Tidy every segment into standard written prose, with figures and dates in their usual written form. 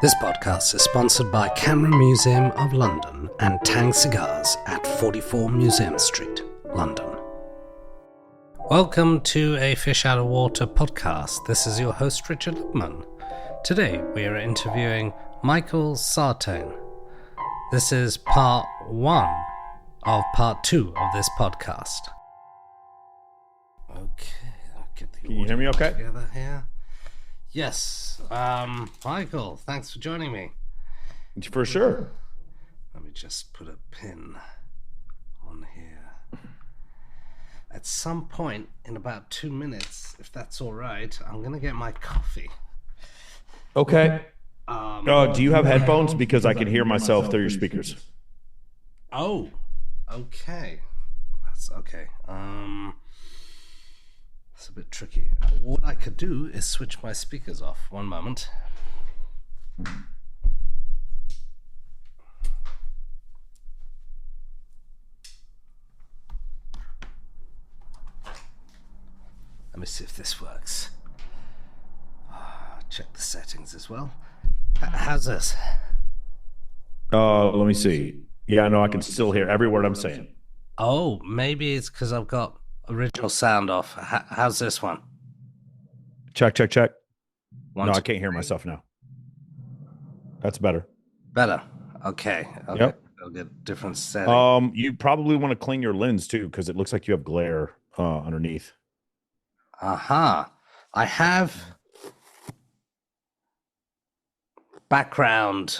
This podcast is sponsored by Camera Museum of London and Tang Cigars at 44 Museum Street, London. Welcome to a Fish Out of Water podcast. This is your host, Richard Lipman. Today we are interviewing Michael Sartain. This is part 1 of part 2 of this podcast. Okay, I'll get the Can you hear me okay? together here. Yes. Michael, thanks for joining me. For sure. Let me just put a pin on here. At some point in about 2 minutes, if that's all right, I'm going to get my coffee. Okay. Do you have headphones? Because I can hear myself through your speakers. Oh, okay. That's okay. It's a bit tricky. What I could do is switch my speakers off. One moment. Let me see if this works. Check the settings as well. How's this? Let me see. Yeah, no, I can still hear every word I'm saying. Oh, maybe it's because I've got original sound off. How's this one? Check. One, No, two, I can't hear myself now. That's better. Better. Okay. Yep. I'll get different setting. You probably want to clean your lens too, because it looks like you have glare underneath. I have background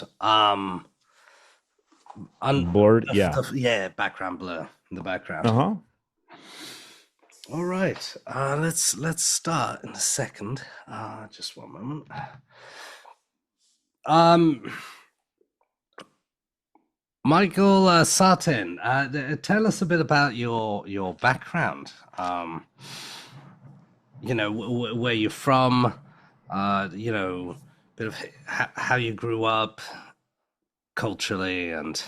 Blurred. Yeah. Yeah, background blur in the background. Uh-huh. All right. Let's start in a second. Just one moment. Michael Sartain, tell us a bit about your background. Where you're from. A bit of how you grew up, culturally and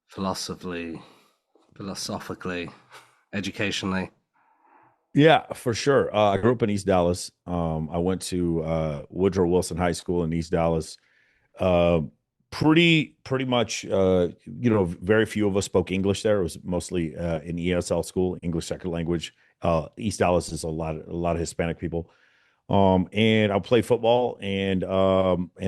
philosophically, educationally. Yeah, for sure. I grew up in East Dallas. I went to Woodrow Wilson High School in East Dallas. Pretty much, very few of us spoke English there. It was mostly an ESL school, English second language. East Dallas is a lot of Hispanic people. And I played football and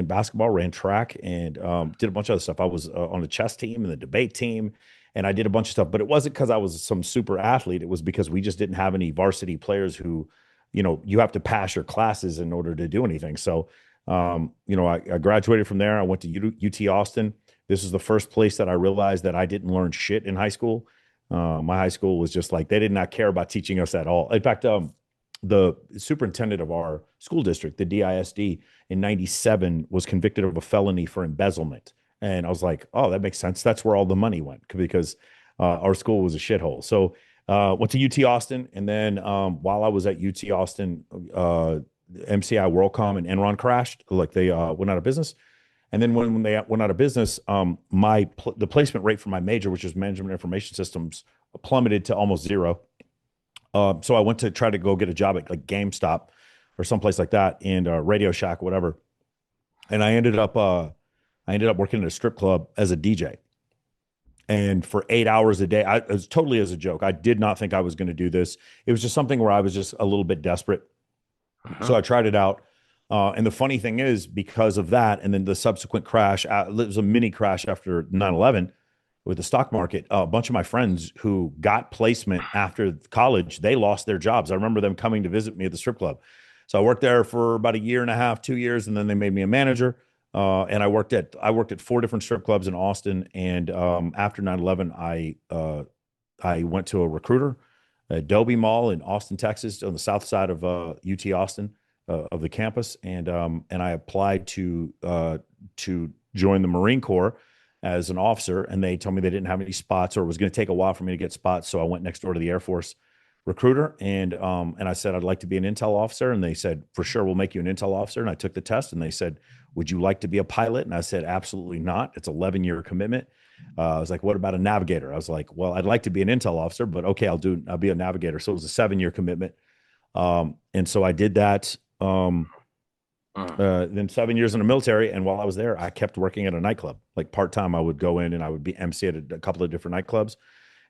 basketball, ran track, and did a bunch of other stuff. I was on the chess team and the debate team, and I did a bunch of stuff. But it wasn't because I was some super athlete. It was because we just didn't have any varsity players who, you have to pass your classes in order to do anything. So, I graduated from there. I went to UT Austin. This is the first place that I realized that I didn't learn shit in high school. My high school was just like, they did not care about teaching us at all. In fact, the superintendent of our school district, the DISD, in 97 was convicted of a felony for embezzlement. And I was like, oh, that makes sense. That's where all the money went, because our school was a shithole. So went to UT Austin. And then while I was at UT Austin, MCI WorldCom and Enron crashed. Like they went out of business. And then when they went out of business, the placement rate for my major, which is management information systems, plummeted to almost zero. So I went to try to go get a job at like GameStop or someplace like that, and Radio Shack, whatever. And I ended up working at a strip club as a DJ. And for 8 hours a day, it was totally as a joke. I did not think I was going to do this. It was just something where I was just a little bit desperate. Uh-huh. So I tried it out. And the funny thing is, because of that, and then the subsequent crash, it was a mini crash after 9/11. With the stock market, a bunch of my friends who got placement after college, they lost their jobs. I remember them coming to visit me at the strip club. So I worked there for about a year and a half, 2 years, and then they made me a manager. And I worked at 4 different strip clubs in Austin. And after 9/11, I went to a recruiter, Adobe Mall in Austin, Texas, on the south side of UT Austin, of the campus, and I applied to join the Marine Corps as an officer, and they told me they didn't have any spots, or it was going to take a while for me to get spots. So I went next door to the Air Force recruiter, and I said, I'd like to be an intel officer. And they said, for sure, we'll make you an intel officer. And I took the test, and they said, would you like to be a pilot? And I said, absolutely not. It's 11-year commitment. I was like, what about a navigator? I was like, well, I'd like to be an intel officer, but okay, I'll be a navigator. So it was a 7-year commitment. And so I did that. Mm. Then 7 years in the military. And while I was there, I kept working at a nightclub. Like part-time, I would go in and I would be MC at a couple of different nightclubs.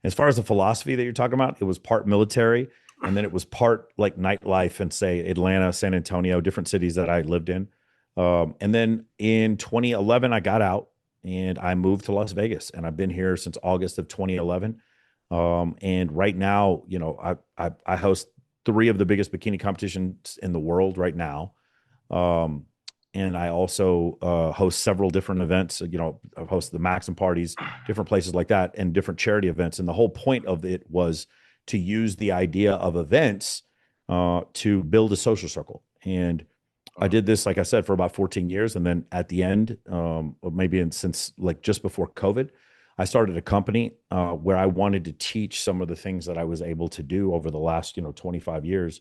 As far as the philosophy that you're talking about, it was part military, and then it was part like nightlife in, say, Atlanta, San Antonio, different cities that I lived in. And then in 2011, I got out and I moved to Las Vegas, and I've been here since August of 2011. And right now, I host three of the biggest bikini competitions in the world right now. Um, and I also host several different events. I've hosted the Maxim parties, different places like that, and different charity events. And the whole point of it was to use the idea of events to build a social circle. And I did this, like I said, for about 14 years. And then at the end, or maybe since like just before COVID, I started a company where I wanted to teach some of the things that I was able to do over the last, 25 years,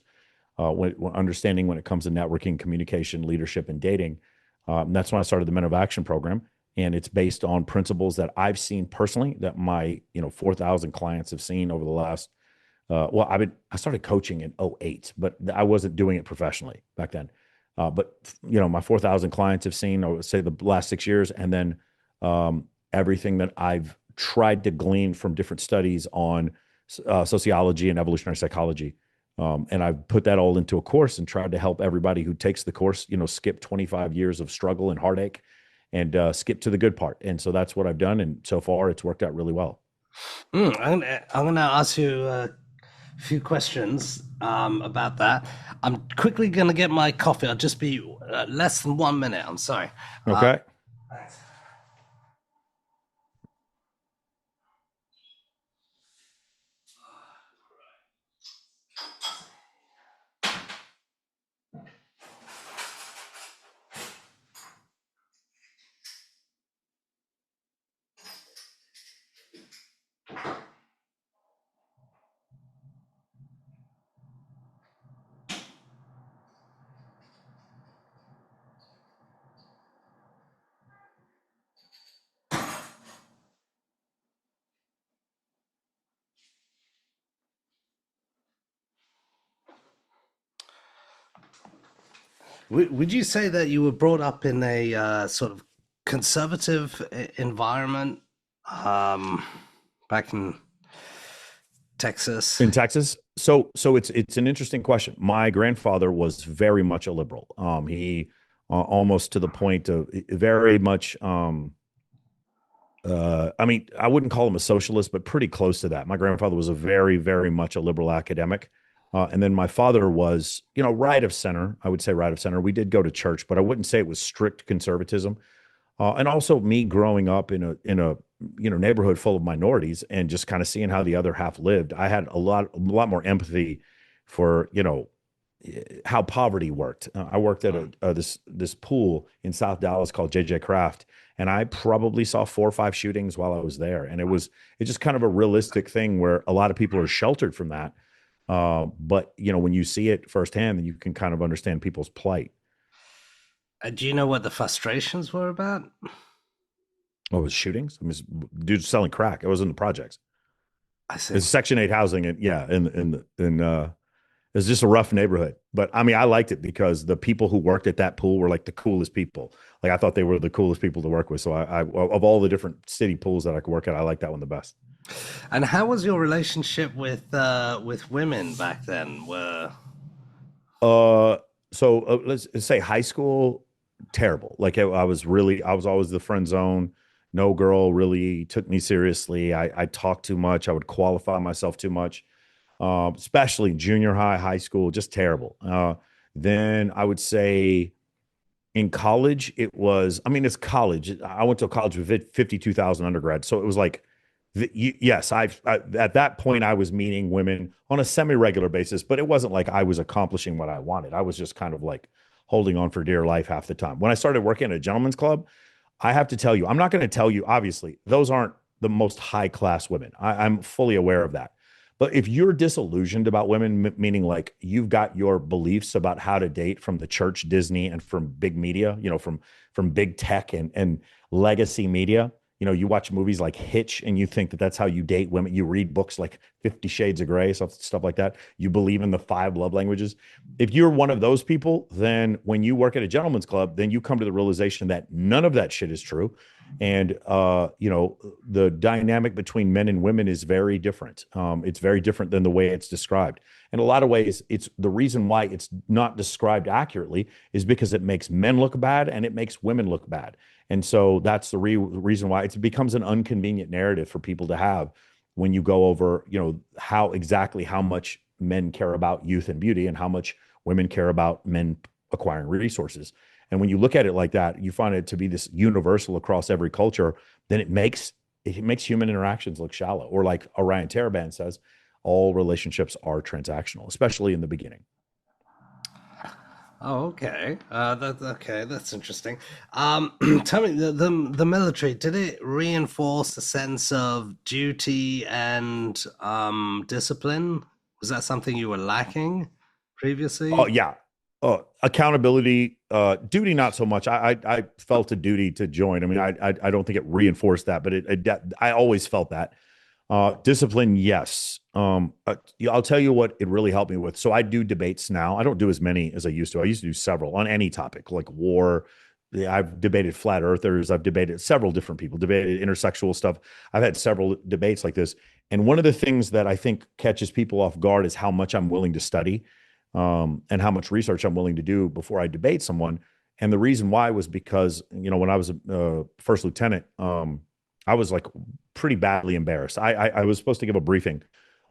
when understanding when it comes to networking, communication, leadership, and dating. That's when I started the Men of Action program. And it's based on principles that I've seen personally that my, 4,000 clients have seen over the last, I started coaching in '08, but I wasn't doing it professionally back then. But my 4,000 clients have seen, I would say, the last 6 years, and then everything that I've tried to glean from different studies on sociology and evolutionary psychology. And I've put that all into a course and tried to help everybody who takes the course, skip 25 years of struggle and heartache and skip to the good part. And so that's what I've done. And so far, it's worked out really well. I'm gonna ask you a few questions about that. I'm quickly gonna get my coffee. I'll just be less than 1 minute. I'm sorry. Okay. Thanks. Would you say that you were brought up in a sort of conservative environment back in Texas? In Texas. So it's an interesting question. My grandfather was very much a liberal. He almost to the point of very much. I mean, I wouldn't call him a socialist, but pretty close to that. My grandfather was a very, very much a liberal academic. And then my father was, right of center. I would say right of center. We did go to church, but I wouldn't say it was strict conservatism. And also me growing up in a neighborhood full of minorities and just kind of seeing how the other half lived, I had a lot more empathy for how poverty worked. I worked at this pool in South Dallas called JJ Craft, and I probably saw 4 or 5 shootings while I was there. And it's just kind of a realistic thing where a lot of people are sheltered from that. But when you see it firsthand, then you can kind of understand people's plight. Do you know what the frustrations were about? Oh, it was shootings? I mean, dudes selling crack. It was in the projects. I see. It's Section 8 housing, and yeah, it's just a rough neighborhood. But I mean, I liked it because the people who worked at that pool were like the coolest people. Like I thought they were the coolest people to work with. So I of all the different city pools that I could work at, I like that one the best. And how was your relationship with women back then? Let's say high school, terrible. Like I was always the friend zone. No girl really took me seriously. I talked too much. I would qualify myself too much, especially junior high, high school, just terrible. Then I would say in college, it's college. I went to a college with 52,000 undergrads. So it was like, yes, at that point, I was meeting women on a semi-regular basis, but it wasn't like I was accomplishing what I wanted. I was just kind of like holding on for dear life half the time. When I started working at a gentleman's club, I have to tell you, I'm not going to tell you, obviously, those aren't the most high-class women. I'm fully aware of that. But if you're disillusioned about women, meaning like you've got your beliefs about how to date from the church, Disney, and from big media, from big tech and legacy media, you watch movies like Hitch and you think that that's how you date women. You read books like 50 Shades of Grey, stuff like that. You believe in the 5 love languages. If you're one of those people, then when you work at a gentleman's club, then you come to the realization that none of that shit is true. And the dynamic between men and women is very different. It's very different than the way it's described. In a lot of ways, it's the reason why it's not described accurately is because it makes men look bad and it makes women look bad. And so that's the reason why it becomes an inconvenient narrative for people to have when you go over, how much men care about youth and beauty and how much women care about men acquiring resources. And when you look at it like that, you find it to be this universal across every culture, then it makes human interactions look shallow. Or like Orion Taraban says, all relationships are transactional, especially in the beginning. Oh, okay. That's interesting. Tell me, the military, did it reinforce a sense of duty and discipline? Was that something you were lacking Oh previously? yeah. Accountability, duty, not so much. I felt a duty to join. I mean, I don't think it reinforced that, but I always felt that. Discipline, yes. I'll tell you what it really helped me with. So I do debates now. I don't do as many as I used to. I used to do several on any topic like war. Yeah, I've debated flat earthers. I've debated several different people, debated intersexual stuff. I've had several debates like this. And one of the things that I think catches people off guard is how much I'm willing to study, and how much research I'm willing to do before I debate someone. And the reason why was because, when I was a first lieutenant, I was like pretty badly embarrassed. I was supposed to give a briefing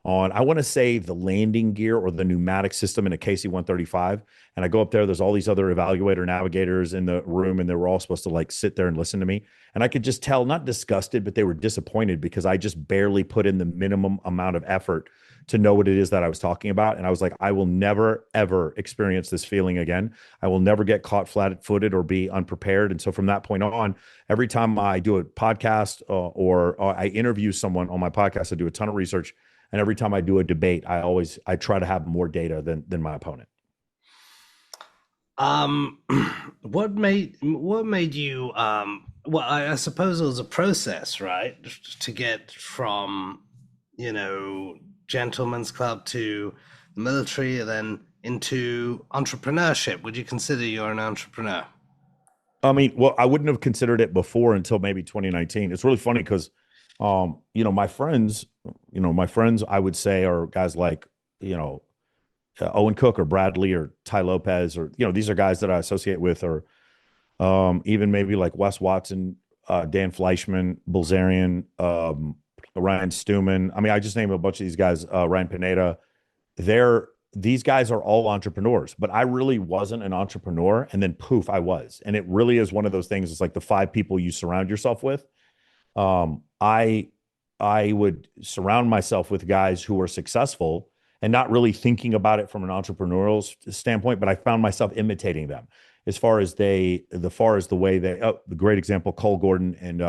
on, I want to say, the landing gear or the pneumatic system in a KC-135. And I go up there, there's all these other evaluator navigators in the room, and they were all supposed to like sit there and listen to me. And I could just tell, not disgusted, but they were disappointed because I just barely put in the minimum amount of effort to know what it is that I was talking about. And I was like, I will never, ever experience this feeling again. I will never get caught flat-footed or be unprepared. And so from that point on, every time I do a podcast, or I interview someone on my podcast, I do a ton of research. And every time I do a debate, I try to have more data than my opponent. Um, what made you well, I suppose it was a process, right? To get from, you know, gentleman's club to the military and then into entrepreneurship. Would you consider you're an entrepreneur? I mean, well, I wouldn't have considered it before until maybe 2019. It's really funny because, my friends, I would say, are guys like, you know, Owen Cook or Bradley or Ty Lopez, or, these are guys that I associate with, or even maybe like Wes Watson, Dan Fleischman, Bilzerian, Ryan Stewman. I mean, I just named a bunch of these guys, Ryan Pineda. These guys are all entrepreneurs, but I really wasn't an entrepreneur. And then poof, I was. And it really is one of those things. It's like the 5 people you surround yourself with. Um, I I would surround myself with guys who were successful and not really thinking about it from an entrepreneurial standpoint, but I found myself imitating them as far as the way they, the great example, Cole Gordon and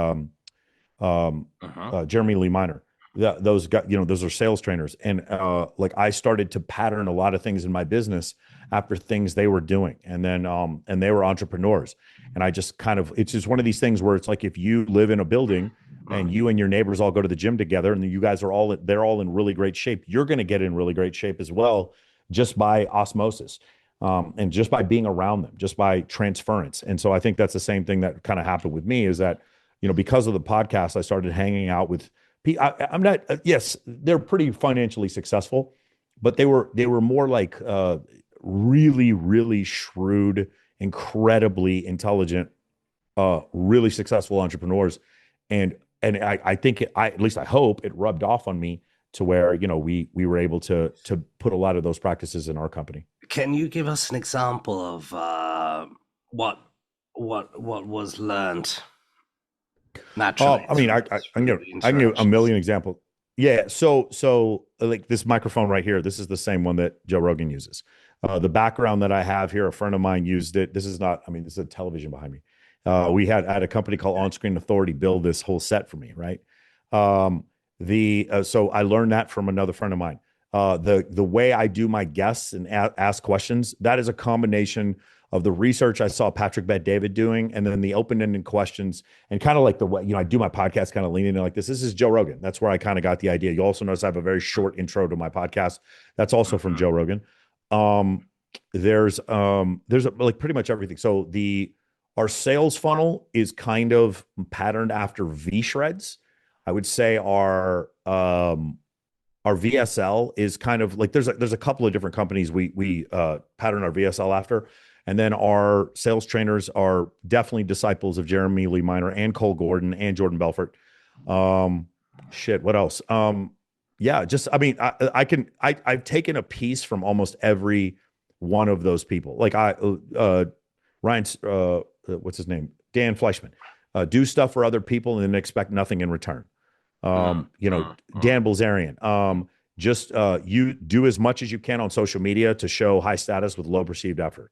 Uh-huh. Jeremy Lee Minor. Those guys, those are sales trainers. And like I started to pattern a lot of things in my business after things they were doing. And then, and they were entrepreneurs. And I just it's just one of these things where it's like, if you live in a building and you and your neighbors all go to the gym together and you guys are they're all in really great shape, you're going to get in really great shape as well, just by osmosis. And just by being around them, just by transference. And so I think that's the same thing that kind of happened with me, is that, because of the podcast, I started hanging out with people. I'm not, yes, they're pretty financially successful, but they were more like really, really shrewd, incredibly intelligent, really successful entrepreneurs. And I think at least I hope it rubbed off on me to where, we were able to put a lot of those practices in our company. Can you give us an example of what was learned naturally I mean, through the I can give a interactions? million examples. Yeah. So like this microphone right here, this is the same one that Joe Rogan uses. The background that I have here, a friend of mine used it. This is not, I mean, this is a television behind me. We had a company called On Screen Authority build this whole set for me, right? So I learned that from another friend of mine. The way I do my guests and ask questions, that is a combination of the research I saw Patrick Bet-David doing, and then the open-ended questions, and kind of like the way, I do my podcast kind of leaning in like this. This is Joe Rogan. That's where I kind of got the idea. You also notice I have a very short intro to my podcast. That's also from Joe Rogan. There's like pretty much everything. So our sales funnel is kind of patterned after V shreds. I would say our VSL is kind of like there's a couple of different companies we pattern our VSL after, and then our sales trainers are definitely disciples of Jeremy Lee Minor and Cole Gordon and Jordan Belfort. What else? Yeah, just I've taken a piece from almost every one of those people. Like Ryan's what's his name? Dan Fleischman. Do stuff for other people and then expect nothing in return. Dan Bilzerian, you do as much as you can on social media to show high status with low perceived effort.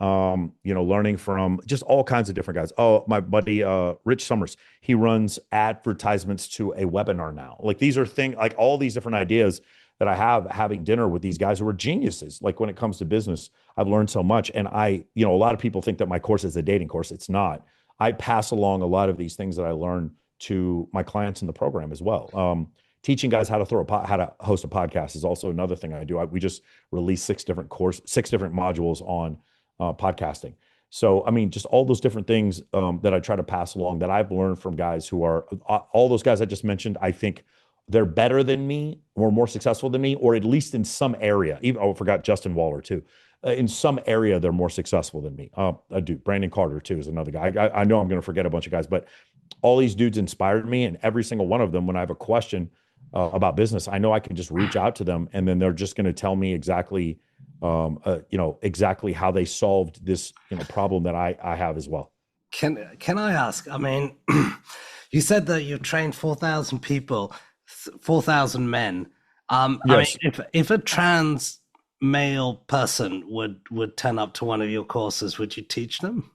Learning from just all kinds of different guys. Oh, my buddy, Rich Summers, he runs advertisements to a webinar now. Like these are things, like all these different ideas that I have having dinner with these guys who are geniuses. Like when it comes to business, I've learned so much. And a lot of people think that my course is a dating course. It's not. I pass along a lot of these things that I learn to my clients in the program as well. Teaching guys how to host a podcast is also another thing I do. We just released 6 different modules on podcasting. So, I mean, just all those different things that I try to pass along that I've learned from guys who are all those guys I just mentioned. I think they're better than me or more successful than me, or at least in some area. I forgot Justin Waller too. In some area, they're more successful than me. I do. Brandon Carter too is another guy. I know I'm going to forget a bunch of guys, but all these dudes inspired me, and every single one of them, when I have a question about business, I know I can just reach out to them, and then they're just going to tell me exactly, exactly how they solved this problem that I have as well. Can I ask? I mean, you said that you've trained 4,000 people, 4,000 men. Yes. I mean, if a trans male person would turn up to one of your courses, would you teach them?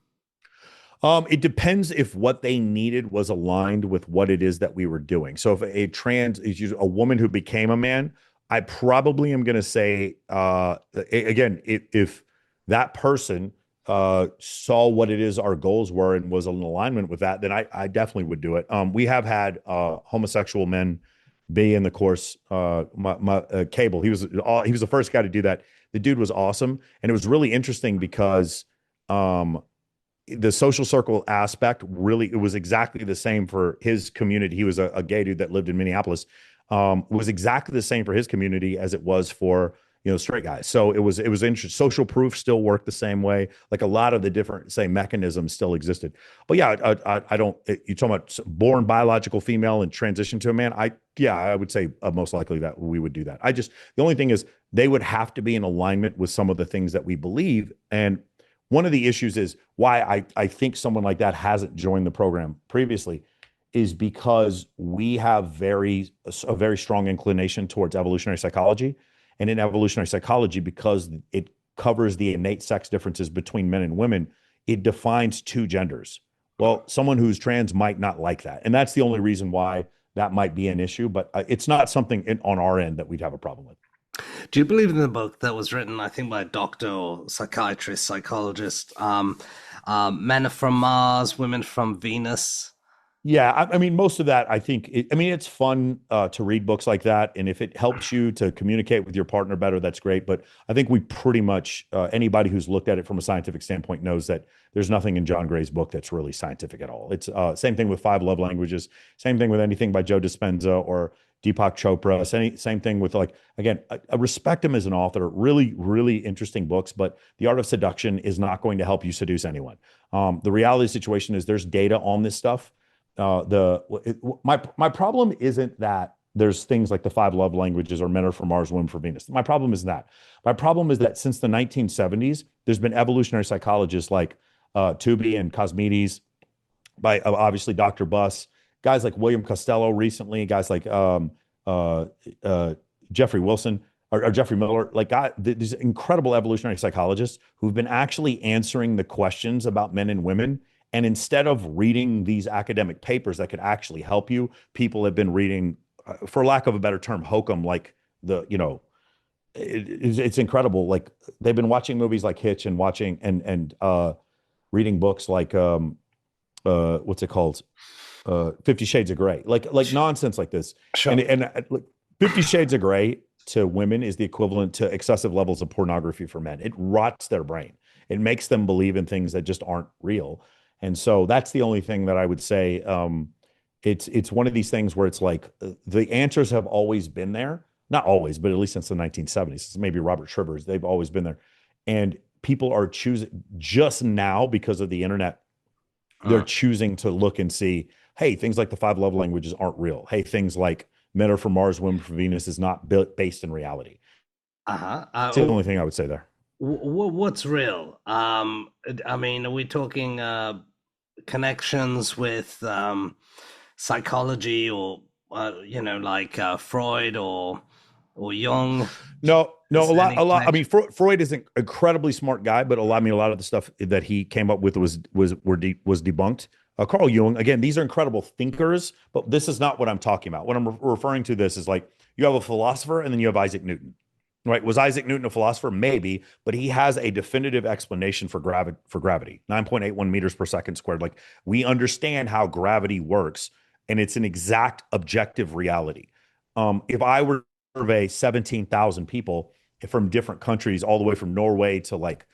It depends if what they needed was aligned with what it is that we were doing. So if a woman who became a man, I probably am going to say, again, if that person saw what it is our goals were and was in alignment with that, then I definitely would do it. We have had homosexual men be in the course. Cable, he was the first guy to do that. The dude was awesome, and it was really interesting because the social circle aspect it was exactly the same for his community. He was a gay dude that lived in Minneapolis. Was exactly the same for his community as it was for straight guys. So it was interesting. Social proof still worked the same way. Like a lot of the different mechanisms still existed. But yeah, I don't. You talking about born biological female and transition to a man? I would say most likely that we would do that. The only thing is they would have to be in alignment with some of the things that we believe. And one of the issues is why I think someone like that hasn't joined the program previously is because we have a very strong inclination towards evolutionary psychology. And in evolutionary psychology, because it covers the innate sex differences between men and women, it defines 2 genders. Well, someone who's trans might not like that. And that's the only reason why that might be an issue. But it's not something on our end that we'd have a problem with. Do you believe in the book that was written, I think, by a doctor or psychiatrist, psychologist, Men Are From Mars, Women From Venus? Yeah, I mean, most of that, I think, it's fun to read books like that. And if it helps you to communicate with your partner better, that's great. But I think we pretty much, anybody who's looked at it from a scientific standpoint knows that there's nothing in John Gray's book that's really scientific at all. It's same thing with 5 Love Languages, same thing with anything by Joe Dispenza or Deepak Chopra, same thing with, like, again, I respect him as an author, really, really interesting books, but The Art of Seduction is not going to help you seduce anyone. The reality situation is there's data on this stuff. My problem isn't that there's things like the 5 love languages or Men Are From Mars, Women From Venus. My problem is that. My problem is that since the 1970s, there's been evolutionary psychologists like Tooby and Cosmides, by obviously Dr. Buss, guys like William Costello recently, guys like Jeffrey Wilson or Jeffrey Miller, like these incredible evolutionary psychologists who've been actually answering the questions about men and women. And instead of reading these academic papers that could actually help you, people have been reading, for lack of a better term, hokum, like the it's incredible. Like they've been watching movies like Hitch and watching and reading books like what's it called? 50 Shades of Grey. Like nonsense like this. Sure. Look, 50 Shades of Grey to women is the equivalent to excessive levels of pornography for men. It rots their brain. It makes them believe in things that just aren't real. And so that's the only thing that I would say. It's one of these things where it's like the answers have always been there. Not always, but at least since the 1970s. Maybe Robert Shriver's, they've always been there. And people are choosing just now because of the internet, they're Mm. choosing to look and see, hey, things like the five love languages aren't real. Hey, things like men are from Mars, women from Venus is not based in reality. Uh-huh. It's the only thing I would say there. What's real? I mean, are we talking connections with psychology or like Freud or Jung? No, no, Is a there lot, any a lot. I mean, connection? Freud is an incredibly smart guy, but a lot of the stuff that he came up with was debunked. Carl Jung, again, these are incredible thinkers, but this is not what I'm talking about. What I'm referring to this is like you have a philosopher and then you have Isaac Newton, right? Was Isaac Newton a philosopher? Maybe, but he has a definitive explanation for gravity, 9.81 meters per second squared. Like we understand how gravity works, and it's an exact objective reality. If I were survey 17,000 people from different countries, all the way from Norway to like,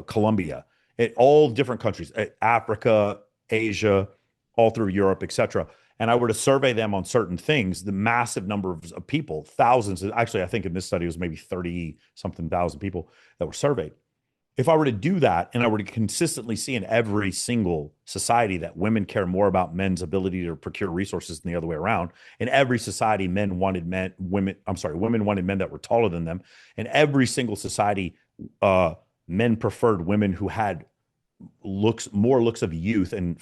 Colombia, all different countries, Africa, Asia, all through Europe, etc. And I were to survey them on certain things, the massive number of people, thousands, actually, I think in this study it was maybe 30 something thousand people that were surveyed. If I were to do that and I were to consistently see in every single society that women care more about men's ability to procure resources than the other way around, in every society, women wanted men that were taller than them. In every single society, men preferred women who had more looks of youth and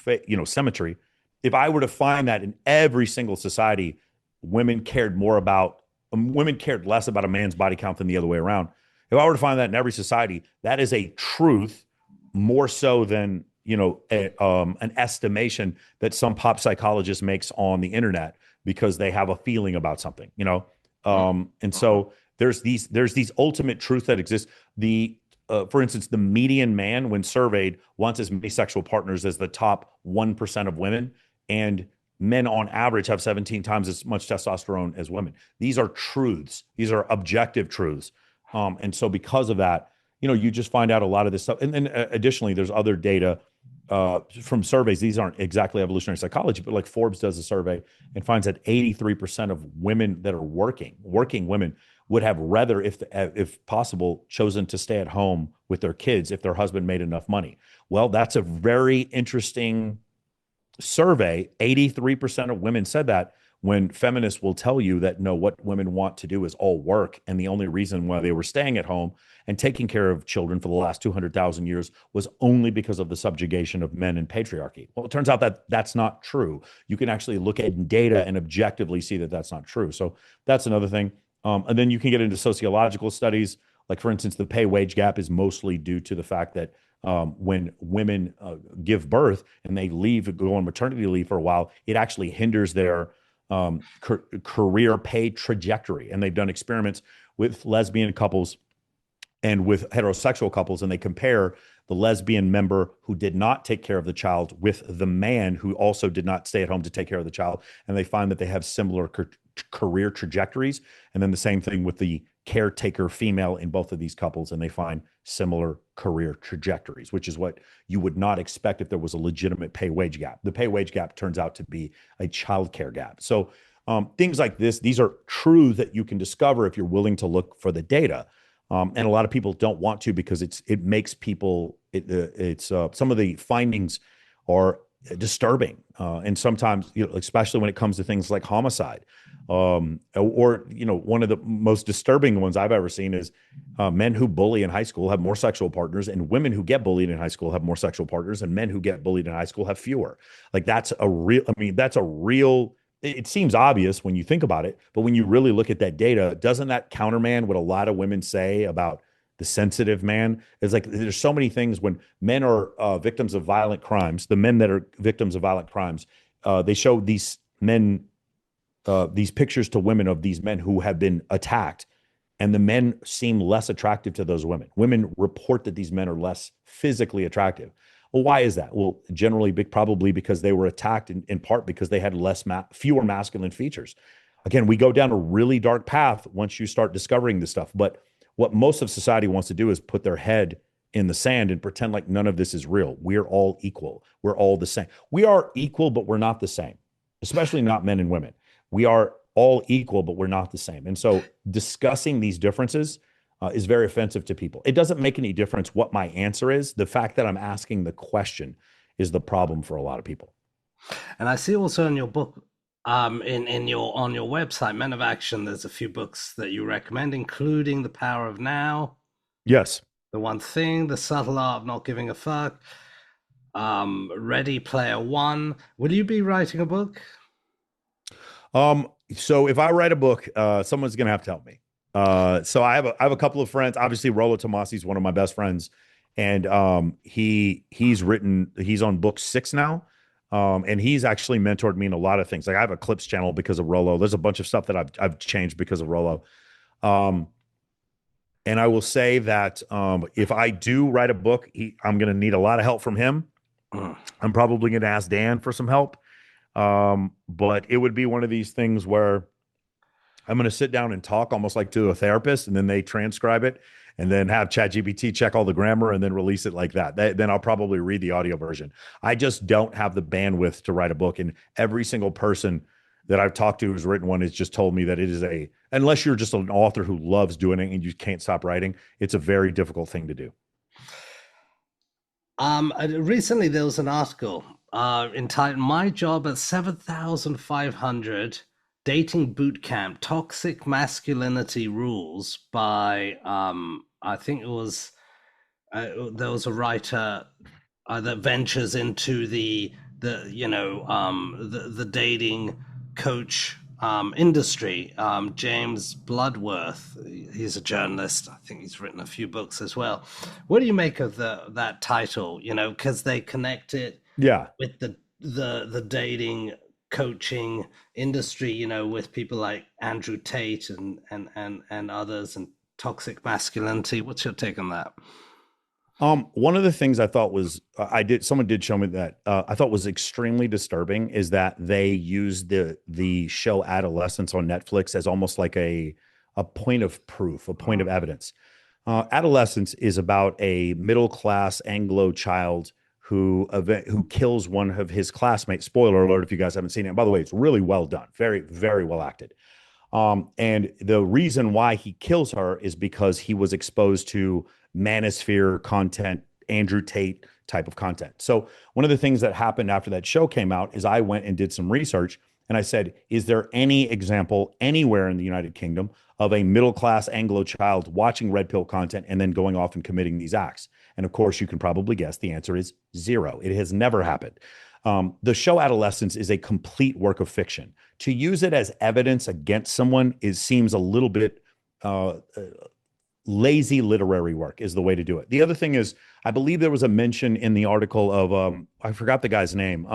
symmetry. If I were to find that in every single society, women cared less about a man's body count than the other way around. If I were to find that in every society, that is a truth more so than an estimation that some pop psychologist makes on the internet because they have a feeling about something. And Mhm. so there's these ultimate truths that exist. For instance, the median man, when surveyed, wants as many sexual partners as the top 1% of women, and men on average have 17 times as much testosterone as women. These are truths. These are objective truths. And so because of that, you just find out a lot of this stuff. And then additionally, there's other data from surveys. These aren't exactly evolutionary psychology, but like Forbes does a survey and finds that 83% of women that are working women would have rather, if possible, chosen to stay at home with their kids if their husband made enough money. Well, that's a very interesting survey. 83% of women said that, when feminists will tell you that no, what women want to do is all work. And the only reason why they were staying at home and taking care of children for the last 200,000 years was only because of the subjugation of men and patriarchy. Well, it turns out that that's not true. You can actually look at data and objectively see that that's not true. So that's another thing. And then you can get into sociological studies. Like, for instance, the pay wage gap is mostly due to the fact that when women give birth and they go on maternity leave for a while, it actually hinders their career pay trajectory. And they've done experiments with lesbian couples and with heterosexual couples, and they compare the lesbian member who did not take care of the child with the man who also did not stay at home to take care of the child. And they find that they have similar career trajectories. And then the same thing with the caretaker female in both of these couples, and they find similar career trajectories, which is what you would not expect if there was a legitimate pay wage gap. The pay wage gap turns out to be a childcare gap. So things like this, these are truths that you can discover if you're willing to look for the data. And a lot of people don't want to because it makes people some of the findings are disturbing, and sometimes especially when it comes to things like homicide, or one of the most disturbing ones I've ever seen is men who bully in high school have more sexual partners, and women who get bullied in high school have more sexual partners, and men who get bullied in high school have fewer. Like that's a real. It seems obvious when you think about it, but when you really look at that data, doesn't that countermand what a lot of women say about the sensitive man? It's like there's so many things when men are victims of violent crimes. The men that are victims of violent crimes, they show these men these pictures to women of these men who have been attacked, and the men seem less attractive to those women. Women report that these men are less physically attractive. Well, why is that? Well, generally, probably because they were attacked in part because they had fewer masculine features. Again, we go down a really dark path once you start discovering this stuff. But what most of society wants to do is put their head in the sand and pretend like none of this is real. We're all equal. We're all the same. We are equal, but we're not the same, especially not men and women. We are all equal, but we're not the same. And so discussing these differences is very offensive to people. It doesn't make any difference what my answer is. The fact that I'm asking the question is the problem for a lot of people. And I see also in your book, in your on your website, Men of Action, there's a few books that you recommend, including The Power of Now. Yes. The One Thing, The Subtle Art of Not Giving a Fuck, Ready Player One. Will you be writing a book? So if I write a book, someone's going to have to help me. So I have a couple of friends. Obviously, Rollo Tomasi is one of my best friends, and he's on book 6 now, and he's actually mentored me in a lot of things. Like I have a clips channel because of Rollo. There's a bunch of stuff that I've changed because of Rollo. And I will say that if I do write a book, I'm going to need a lot of help from him. I'm probably going to ask Dan for some help. But it would be one of these things where I'm going to sit down and talk almost like to a therapist, and then they transcribe it and then have ChatGPT check all the grammar and then release it like that. Then I'll probably read the audio version. I just don't have the bandwidth to write a book. And every single person that I've talked to who's written one has just told me that it is unless you're just an author who loves doing it and you can't stop writing, it's a very difficult thing to do. Recently there was an article entitled "My Job at 7,500: Dating Boot Camp: Toxic Masculinity Rules" by I think it was there was a writer that ventures into the dating coach industry. James Bloodworth, he's a journalist. I think he's written a few books as well. What do you make of that title? Because they connect it with the dating coaching industry, with people like Andrew Tate and others, and toxic masculinity. What's your take on that? One of the things I thought was someone did show me that I thought was extremely disturbing is that they used the show Adolescence on Netflix as almost like a point of proof, a point of evidence. Adolescence is about a middle-class Anglo child who kills one of his classmates. Spoiler alert if you guys haven't seen it. By the way, it's really well done, very, very well acted. And the reason why he kills her is because he was exposed to manosphere content, Andrew Tate type of content. So one of the things that happened after that show came out is I went and did some research, and I said, is there any example anywhere in the United Kingdom of a middle-class Anglo child watching red pill content and then going off and committing these acts? And of course, you can probably guess the answer is 0. It has never happened. The show Adolescence is a complete work of fiction. To use it as evidence against someone seems a little bit lazy literary work is the way to do it. The other thing is, I believe there was a mention in the article of I forgot the guy's name.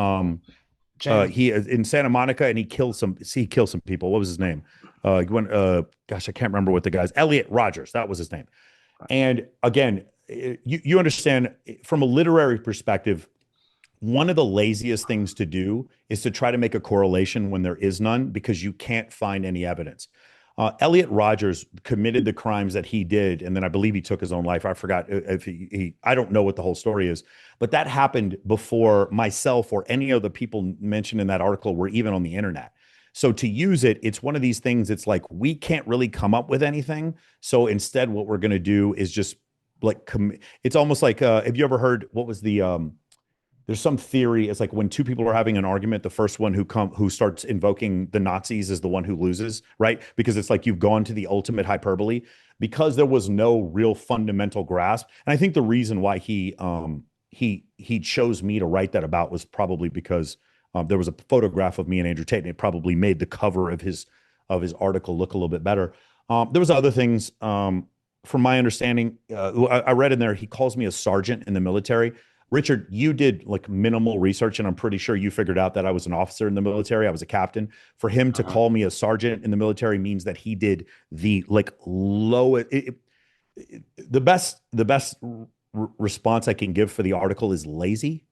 He in Santa Monica, and he killed some people. What was his name? He went, gosh, I can't remember what the guy's. Elliot Rogers, that was his name. And again, you understand from a literary perspective, one of the laziest things to do is to try to make a correlation when there is none, because you can't find any evidence. Elliot Rogers committed the crimes that he did, and then I believe he took his own life. I forgot if I don't know what the whole story is, but that happened before myself or any of the people mentioned in that article were even on the internet. So to use it, it's one of these things. It's like, we can't really come up with anything. So instead, what we're going to do is just like, it's almost like, have you ever heard, what was the, there's some theory. It's like when two people are having an argument, the first one who starts invoking the Nazis is the one who loses, right? Because it's like you've gone to the ultimate hyperbole, because there was no real fundamental grasp. And I think the reason why he chose me to write that about was probably because there was a photograph of me and Andrew Tate, and it probably made the cover of his article look a little bit better. There was other things. From my understanding, I read in there, he calls me a sergeant in the military. Richard, you did like minimal research, and I'm pretty sure you figured out that I was an officer in the military. I was a captain. For him to call me a sergeant in the military means that he did the like lowest. The best response I can give for the article is lazy.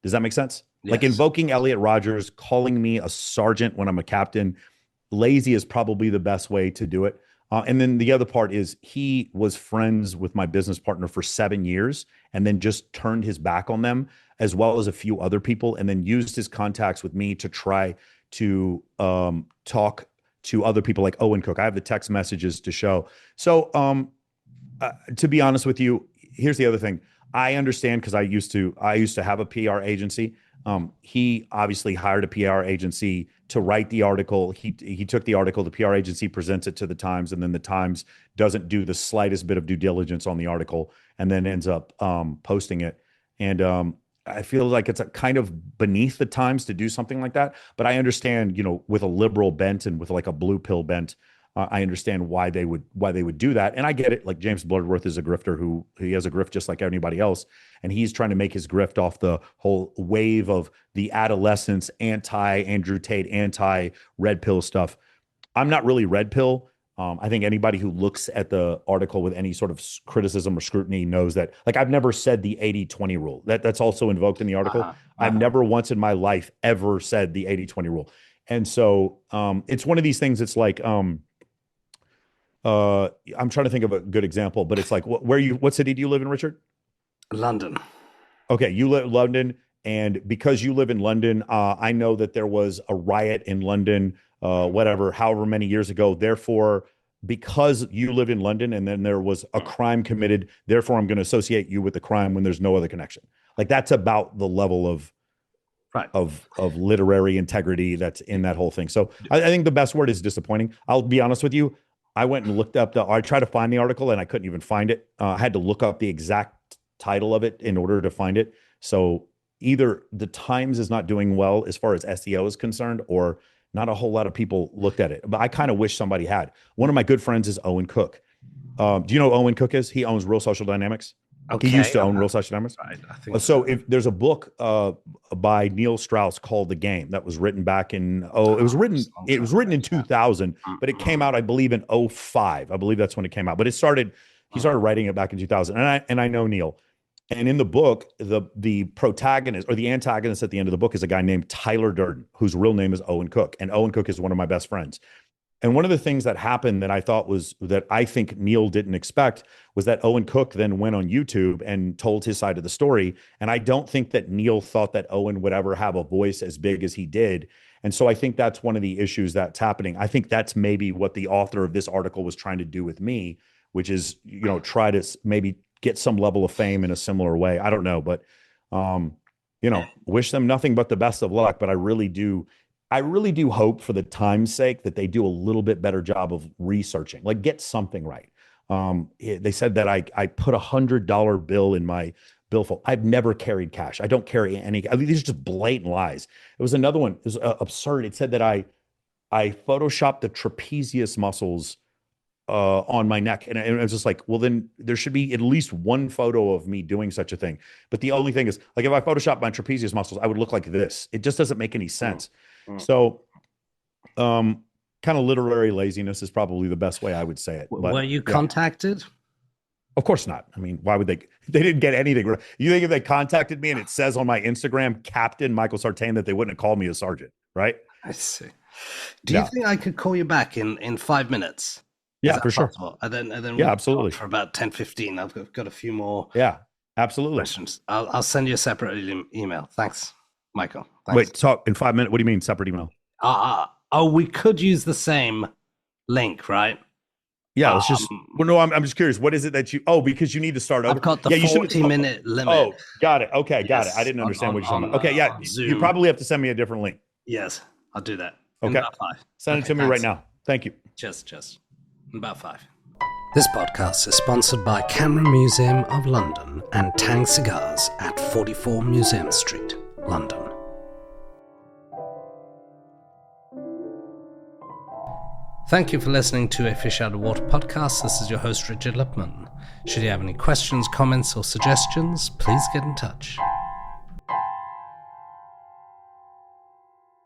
Does that make sense? Yes. Like invoking Elliot Rogers, calling me a sergeant when I'm a captain. Lazy is probably the best way to do it. And then the other part is he was friends with my business partner for 7 years and then just turned his back on them, as well as a few other people, and then used his contacts with me to try to talk to other people like Owen Cook. I have the text messages to show. So to be honest with you, here's the other thing. I understand, because I used to have a PR agency. He obviously hired a PR agency to write the article. He took the article, the PR agency presents it to the Times, and then the Times doesn't do the slightest bit of due diligence on the article and then ends up posting it. And I feel like it's a kind of beneath the Times to do something like that. But I understand, with a liberal bent and with like a blue pill bent, I understand why they would do that. And I get it. Like James Bloodworth is a grifter he has a grift just like anybody else. And he's trying to make his grift off the whole wave of the adolescence, anti-Andrew Tate, anti-red pill stuff. I'm not really red pill. I think anybody who looks at the article with any sort of criticism or scrutiny knows that, like, I've never said the 80-20 rule. That's also invoked in the article. I've never once in my life ever said the 80-20 rule. And so it's one of these things. It's like, I'm trying to think of a good example, but it's like, what city do you live in, Richard? London. Okay, you live in London, and because you live in London, I know that there was a riot in London, however many years ago. Therefore, because you live in London, and then there was a crime committed, therefore I'm going to associate you with the crime when there's no other connection. Like, that's about the level of literary integrity that's in that whole thing. So I think the best word is disappointing. I'll be honest with you. I went and looked up I tried to find the article and I couldn't even find it. I had to look up the exact title of it in order to find it. So either the Times is not doing well as far as SEO is concerned, or not a whole lot of people looked at it. But I kind of wish somebody had. One of my good friends is Owen Cook. Do you know who Owen Cook is? He owns Real Social Dynamics. Okay, he used to own Real Social Dynamics. Right, I think so. If there's a book by Neil Strauss called The Game that was written back in it was written in 2000, but it came out, I believe, in 2005. I believe that's when it came out. But he started writing it back in 2000. And I know Neil. And in the book, the protagonist or the antagonist at the end of the book is a guy named Tyler Durden, whose real name is Owen Cook. And Owen Cook is one of my best friends. And one of the things that happened that I think Neil didn't expect was that Owen Cook then went on YouTube and told his side of the story. And I don't think that Neil thought that Owen would ever have a voice as big as he did. And so I think that's one of the issues that's happening. I think that's maybe what the author of this article was trying to do with me, which is, try to maybe get some level of fame in a similar way. I don't know, but, wish them nothing but the best of luck. But I really do hope, for the Time's sake, that they do a little bit better job of researching, like get something right. They said that I put $100 bill in my billfold. I've never carried cash. I don't carry any. I mean, these are just blatant lies. It was another one. It was absurd. It said that I photoshopped the trapezius muscles on my neck. And I was just like, well, then there should be at least one photo of me doing such a thing. But the only thing is, like, if I Photoshop my trapezius muscles, I would look like this. It just doesn't make any sense. So, kind of literary laziness is probably the best way I would say it. But, were you contacted? Of course not. I mean, why would they? They didn't get anything. You think if they contacted me and it says on my Instagram, Captain Michael Sartain, that they wouldn't have called me a sergeant, right? I see. Do you think I could call you back in 5 minutes? Yeah, for sure. And then yeah, absolutely. For about 10-15, I've got a few more. Yeah, absolutely. Questions. I'll send you a separate email. Thanks, Michael. Thanks. Wait, talk in 5 minutes. What do you mean separate email? We could use the same link, right? Yeah, let's just. Well, no, I'm just curious. What is it that you? Oh, because you need to start over. I've got the 40-minute limit. Oh, got it. Okay, got it. I didn't understand what you're talking about. Okay, yeah, you probably have to send me a different link. Yes, I'll do that. Okay, send it to me right now. Thank you. Cheers. In about 5. This podcast is sponsored by Camera Museum of London and Tang Cigars at 44 Museum Street, London. Thank you for listening to a Fish Out of Water podcast. This is your host, Richard Lipman. Should you have any questions, comments, or suggestions, please get in touch.